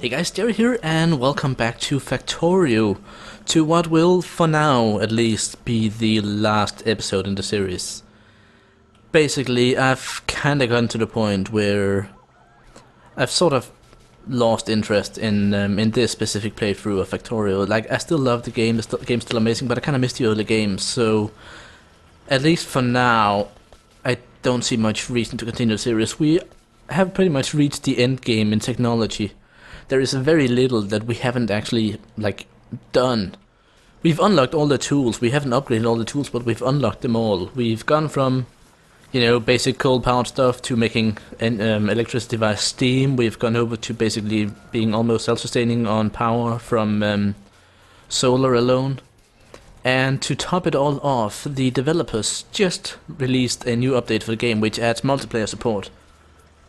Hey guys, Jerry here, and welcome back to Factorio, to what will, for now at least, be the last episode in the series. Basically, I've kinda gotten to the point where I've sort of lost interest in this specific playthrough of Factorio. Like, I still love the game, the game's still amazing, but I kinda missed the early games, so at least for now, I don't see much reason to continue the series. We have pretty much reached the end game in technology. There is very little that we haven't actually, done. We've unlocked all the tools, we haven't upgraded all the tools, but we've unlocked them all. We've gone from, basic coal-powered stuff to making an electricity via steam. We've gone over to basically being almost self-sustaining on power from solar alone. And to top it all off, the developers just released a new update for the game which adds multiplayer support.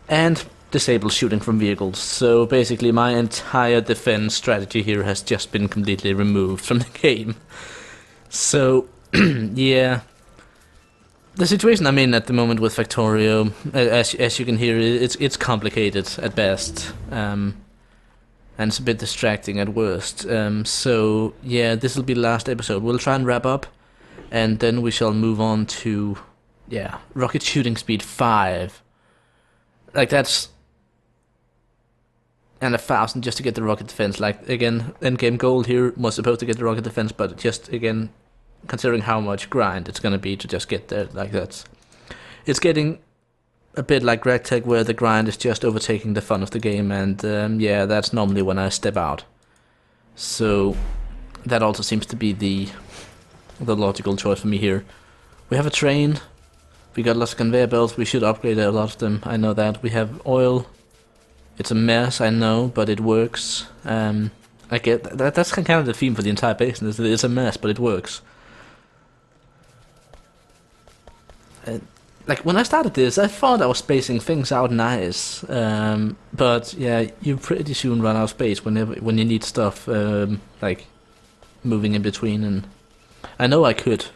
And disables shooting from vehicles, so basically my entire defense strategy here has just been completely removed from the game. So, yeah. The situation I'm in at the moment with Factorio, as you can hear, it's complicated at best, and it's a bit distracting at worst. So, yeah, this will be the last episode. We'll try and wrap up, and then we shall move on to, rocket shooting speed 5. Like, that's... and 1,000 just to get the rocket defense. Like, again, endgame goal here was supposed to get the rocket defense, but just, again, considering how much grind it's gonna be to just get there, like, it's getting a bit like RegTech, where the grind is just overtaking the fun of the game, and, yeah, that's normally when I step out. So, that also seems to be the logical choice for me here. We have a train, we got lots of conveyor belts, we should upgrade a lot of them, I know that. We have oil. It's a mess, I know, but it works. I get that's kind of the theme for the entire basin. It's a mess, but it works. Like, when I started this, I thought I was spacing things out nice, but yeah, you pretty soon run out of space when you need stuff like moving in between. And I know I could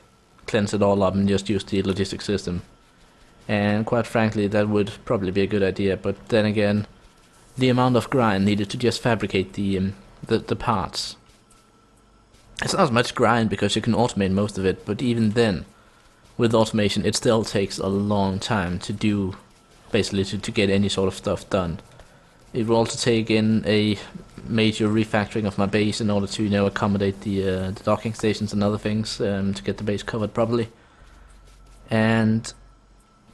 cleanse it all up and just use the logistics system, and quite frankly, that would probably be a good idea. But then again, the amount of grind needed to just fabricate the parts. It's not as much grind because you can automate most of it, but even then, with automation, it still takes a long time to do, basically to get any sort of stuff done. It will also take in a major refactoring of my base in order to, accommodate the docking stations and other things, to get the base covered properly. And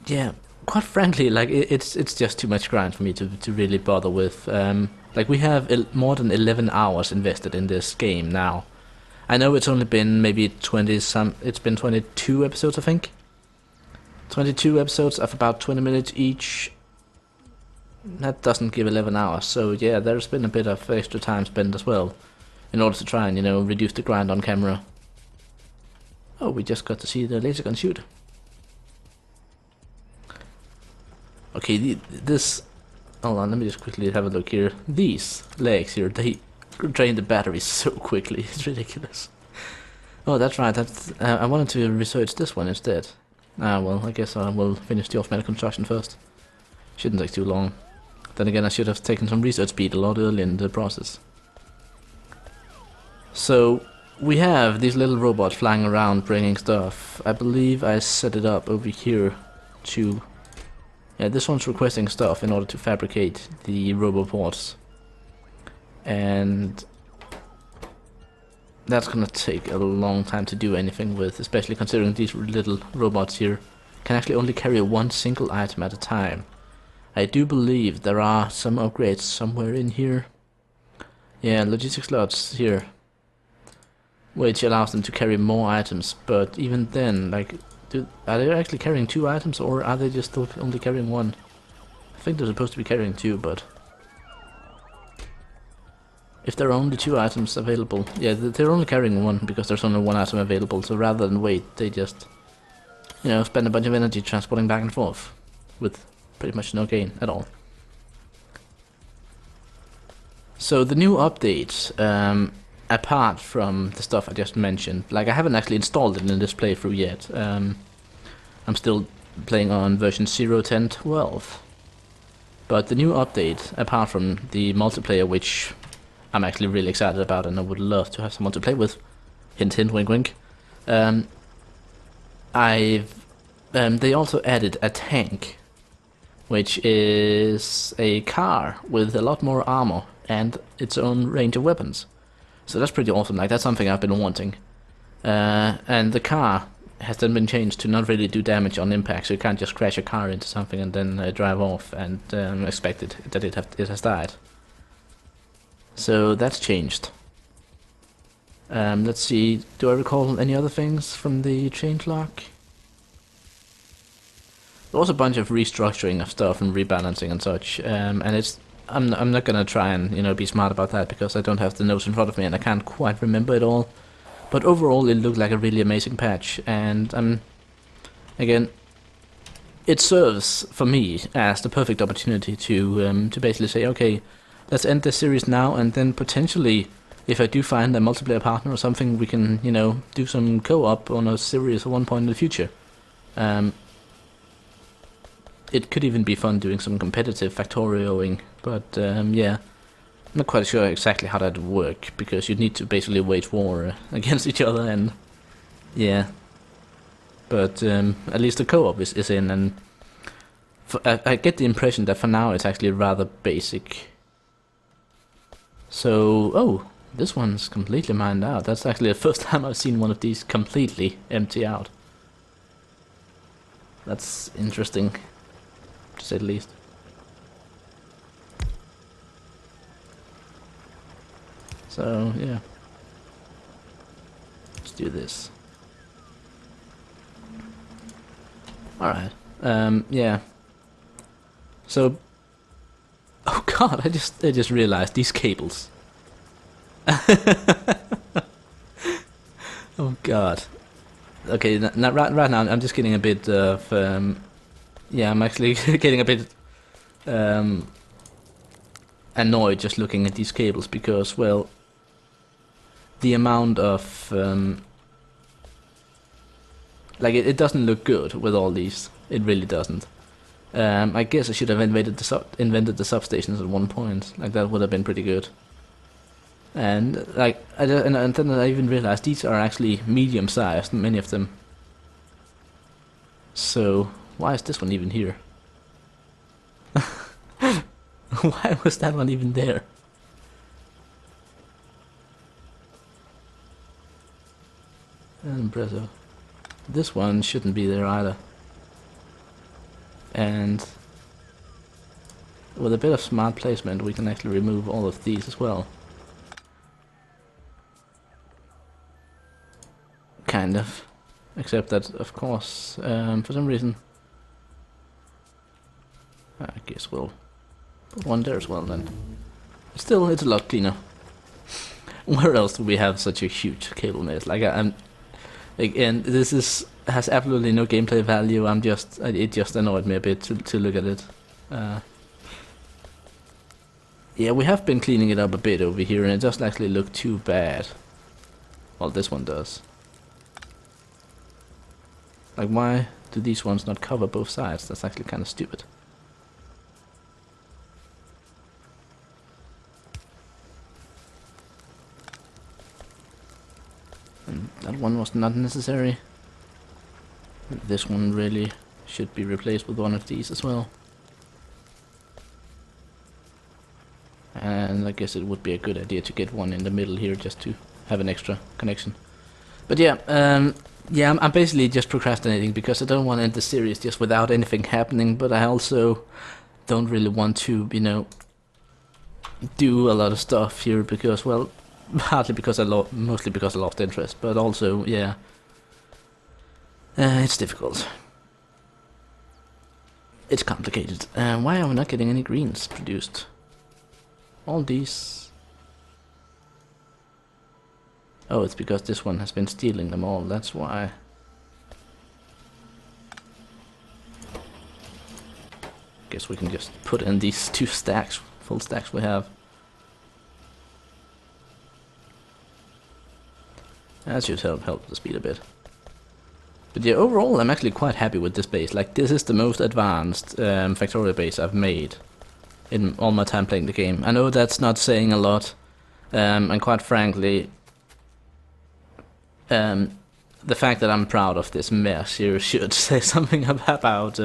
yeah, quite frankly, like, it's just too much grind for me to really bother with. Like, we have more than 11 hours invested in this game now. I know it's only been maybe 20-some... It's been 22 episodes, I think. 22 episodes of about 20 minutes each. That doesn't give 11 hours, so yeah, there's been a bit of extra time spent as well, in order to try and, reduce the grind on camera. Oh, we just got to see the laser gun shoot. Okay, this... Hold on, let me just quickly have a look here. These legs here, they drain the batteries so quickly, it's ridiculous. Oh, that's right, I wanted to research this one instead. Ah, well, I guess I will finish the off-metal construction first. Shouldn't take too long. Then again, I should have taken some research speed a lot earlier in the process. So, we have these little robots flying around bringing stuff. I believe I set it up over here to... Yeah, this one's requesting stuff in order to fabricate the roboports. And that's gonna take a long time to do anything with, especially considering these little robots here can actually only carry one single item at a time. I do believe there are some upgrades somewhere in here. Yeah, logistics slots here, which allows them to carry more items, but even then, like, are they actually carrying 2 items, or are they just only carrying 1? I think they're supposed to be carrying 2, but... if there are only 2 items available... Yeah, they're only carrying 1, because there's only 1 item available, so rather than wait, they just, spend a bunch of energy transporting back and forth, with pretty much no gain at all. So the new update, apart from the stuff I just mentioned, like, I haven't actually installed it in this playthrough yet. I'm still playing on version 0.10.12. But the new update, apart from the multiplayer, which I'm actually really excited about and I would love to have someone to play with, hint hint, wink wink, they also added a tank, which is a car with a lot more armor and its own range of weapons. So that's pretty awesome. Like, that's something I've been wanting. And the car has then been changed to not really do damage on impact, so you can't just crash a car into something and then drive off and expect that it has died. So that's changed. Let's see, do I recall any other things from the changelog? There was a bunch of restructuring of stuff and rebalancing and such, and I'm not gonna try and be smart about that because I don't have the notes in front of me and I can't quite remember it all. But overall, it looked like a really amazing patch, and again, it serves for me as the perfect opportunity to basically say, okay, let's end this series now, and then potentially, if I do find a multiplayer partner or something, we can do some co-op on a series at one point in the future. It could even be fun doing some competitive Factorioing, but yeah, I'm not quite sure exactly how that would work, because you'd need to basically wage war against each other, and yeah. But at least the co-op is in, and I get the impression that for now it's actually rather basic. So, oh, this one's completely mined out. That's actually the first time I've seen one of these completely empty out. That's interesting, to say the least. So, yeah. Let's do this. Alright. Yeah. So... Oh god, I just realized these cables. Oh god. Okay, right now I'm just getting a bit of... yeah, I'm actually getting a bit... annoyed just looking at these cables, because, well... the amount of... like, it doesn't look good with all these. It really doesn't. I guess I should have invented the substations at one point. Like, that would have been pretty good. And like, and then I even realized these are actually medium-sized, many of them. So why is this one even here? Why was that one even there? Impressive. This one shouldn't be there either. And with a bit of smart placement, we can actually remove all of these as well. Kind of. Except that, of course, for some reason... I guess we'll put one there as well then. Still, it's a lot cleaner. Where else do we have such a huge cable maze? Like, again, this has absolutely no gameplay value. It just annoyed me a bit to look at it. Yeah, we have been cleaning it up a bit over here, and it doesn't actually look too bad. Well, this one does. Like, why do these ones not cover both sides? That's actually kind of stupid. And that one was not necessary. This one really should be replaced with one of these as well. And I guess it would be a good idea to get one in the middle here just to have an extra connection. But yeah, yeah, I'm basically just procrastinating because I don't want to end the series just without anything happening, but I also don't really want to, do a lot of stuff here because, well, partly because mostly because I lost interest, but also, yeah, it's difficult. It's complicated. Why are we not getting any greens produced? All these... Oh, it's because this one has been stealing them all, that's why. Guess we can just put in these two stacks, full stacks we have. That should help the speed a bit. But yeah, overall I'm actually quite happy with this base. Like, this is the most advanced Factorio base I've made. in all my time playing the game. I know that's not saying a lot, and quite frankly, the fact that I'm proud of this mess here should say something about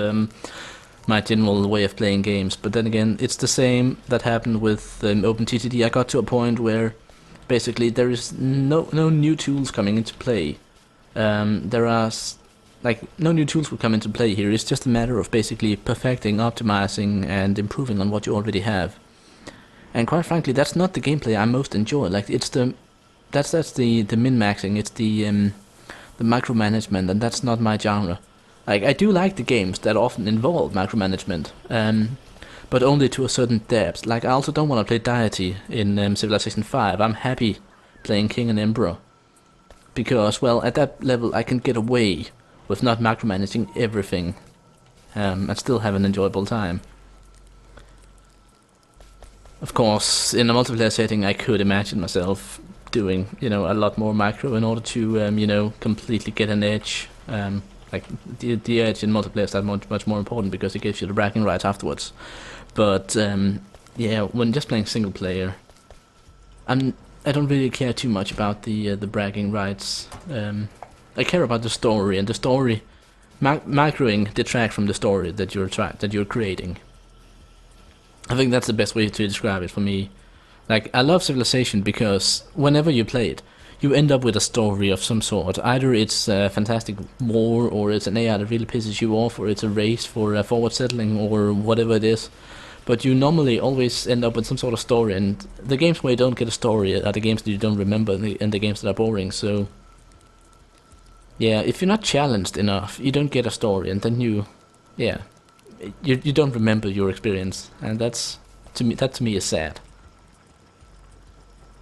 my general way of playing games. But then again, it's the same that happened with OpenTTD. I got to a point where basically there is no new tools coming into play. There are like no new tools will come into play here. It's just a matter of basically perfecting, optimizing, and improving on what you already have. And quite frankly, that's not the gameplay I most enjoy. Like it's that's the min-maxing. It's the micromanagement, and that's not my genre. Like I do like the games that often involve micromanagement, but only to a certain depth. Like I also don't want to play deity in Civilization 5. I'm happy playing King and Emperor because, well, at that level I can get away with not micromanaging everything and still have an enjoyable time. Of course, in a multiplayer setting, I could imagine myself doing, a lot more micro in order to, completely get an edge. Like the edge in multiplayer is that much more important because it gives you the bragging rights afterwards. But yeah, when just playing single player, I don't really care too much about the bragging rights. I care about the story, and the story microing detract from the story that you're creating. I think that's the best way to describe it for me. Like I love Civilization because whenever you play it, you end up with a story of some sort. Either it's a fantastic war, or it's an AI that really pisses you off, or it's a race for forward settling, or whatever it is. But you normally always end up with some sort of story, and the games where you don't get a story are the games that you don't remember, and the games that are boring. So yeah, if you're not challenged enough, you don't get a story, and then you don't remember your experience, and that to me is sad.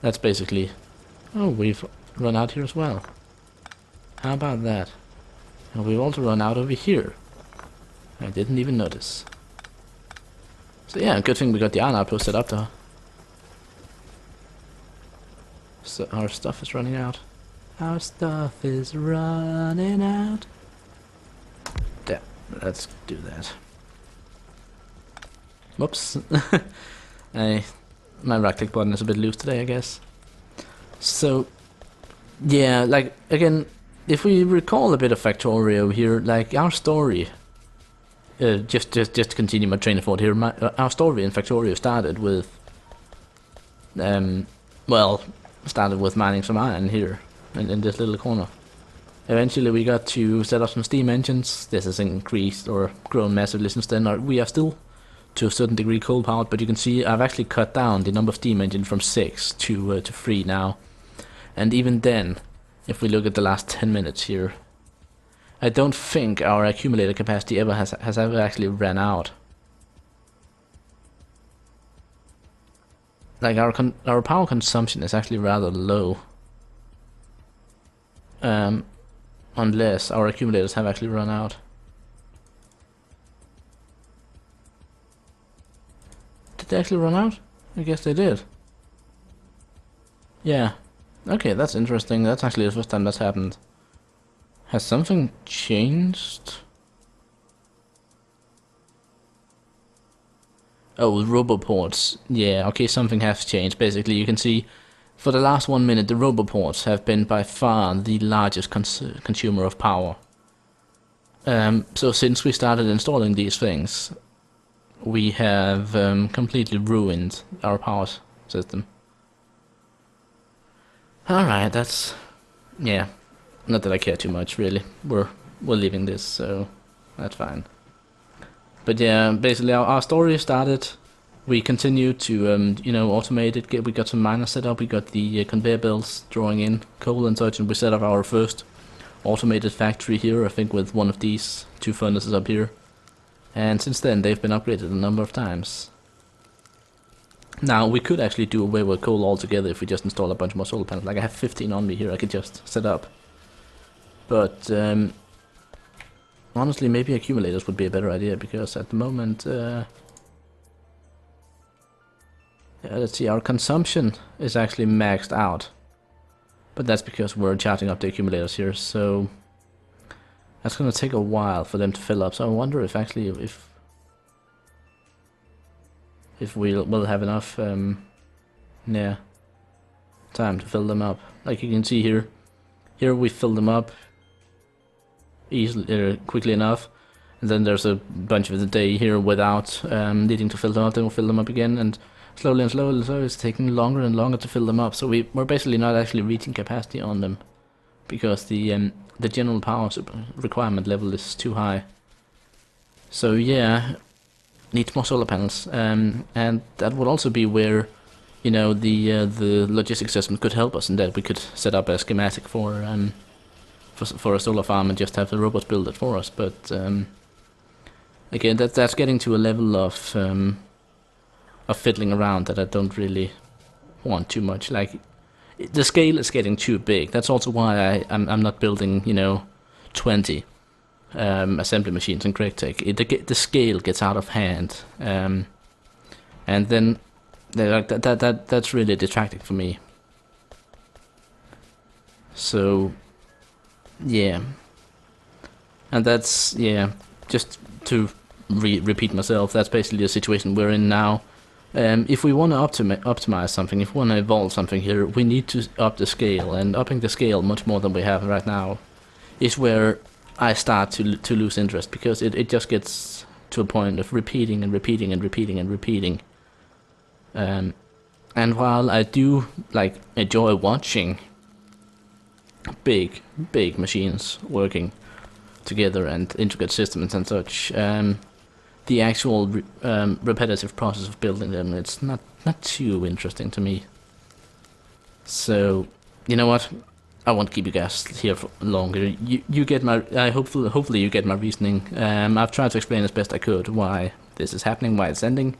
That's basically. Oh, we've run out here as well. How about that? And we've also run out over here. I didn't even notice. So yeah, good thing we got the iron outpost set up though. So our stuff is running out. Our stuff is running out. Yeah, let's do that. Whoops. My right click button is a bit loose today, I guess. So, yeah, like, again, if we recall a bit of Factorio here, like, our story, just to continue my train of thought here, our story in Factorio started with, started with mining some iron here, in this little corner. Eventually we got to set up some steam engines. This has increased or grown massively since then. We are still, to a certain degree, coal powered, but you can see I've actually cut down the number of steam engines from 6 to 3 now. And even then, if we look at the last 10 minutes here, I don't think our accumulator capacity ever has ever actually ran out. Like our power consumption is actually rather low. Unless our accumulators have actually run out. Did they actually run out? I guess they did. Yeah. Okay, that's interesting. That's actually the first time that's happened. Has something changed? Oh, roboports. Yeah, okay, something has changed. Basically, you can see for the last 1 minute, the roboports have been by far the largest consumer of power. So since we started installing these things, we have completely ruined our power system. Alright, that's... yeah. Not that I care too much, really. We're leaving this, so that's fine. But yeah, basically our story started. We continued to, automate it. We got some miners set up. We got the conveyor belts drawing in coal and such, and we set up our first automated factory here, I think with one of these 2 furnaces up here. And since then, they've been upgraded a number of times. Now, we could actually do away with coal altogether if we just install a bunch more solar panels. Like, I have 15 on me here I could just set up. But, honestly, maybe accumulators would be a better idea, because at the moment, let's see, our consumption is actually maxed out. But that's because we're charging up the accumulators here, so that's gonna take a while for them to fill up. So I wonder if actually, if we'll have enough yeah, time to fill them up. Like you can see here, we fill them up easily, quickly enough, and then there's a bunch of the day here without needing to fill them up. Then we'll fill them up again, and slowly and slowly, it's taking longer and longer to fill them up. So we're basically not actually reaching capacity on them because the general power requirement level is too high. So yeah, needs more solar panels, and that would also be where, you know, the logistics system could help us in that we could set up a schematic for a solar farm and just have the robots build it for us. But again, that's getting to a level of fiddling around that I don't really want too much. Like, the scale is getting too big. That's also why I'm not building, you know, 20 assembly machines in CraigTech. The scale gets out of hand, and then like that's really detracting for me. So yeah, and that's, yeah, just to repeat myself, that's basically the situation we're in now. If we want to optimize something, if we want to evolve something here, we need to up the scale, and upping the scale much more than we have right now is where I start to lose interest, because it just gets to a point of repeating and repeating and repeating and repeating. And while I do like enjoy watching big machines working together and intricate systems and such, the actual repetitive process of building them, it's not too interesting to me. So, you know what? I won't keep you guys here for longer. You get my. Hopefully you get my reasoning. I've tried to explain as best I could why this is happening, why it's ending,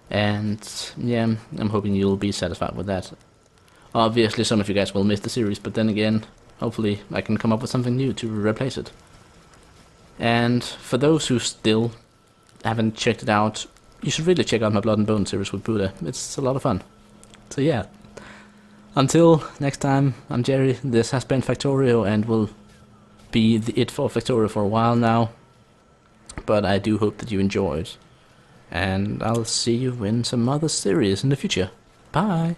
and yeah, I'm hoping you'll be satisfied with that. Obviously, some of you guys will miss the series, but then again, hopefully I can come up with something new to replace it. And for those who still haven't checked it out, you should really check out my Blood and Bone series with Buddha. It's a lot of fun. So yeah. Until next time, I'm Jerry. This has been Factorio, and will be it for Factorio for a while now. But I do hope that you enjoyed. And I'll see you in some other series in the future. Bye!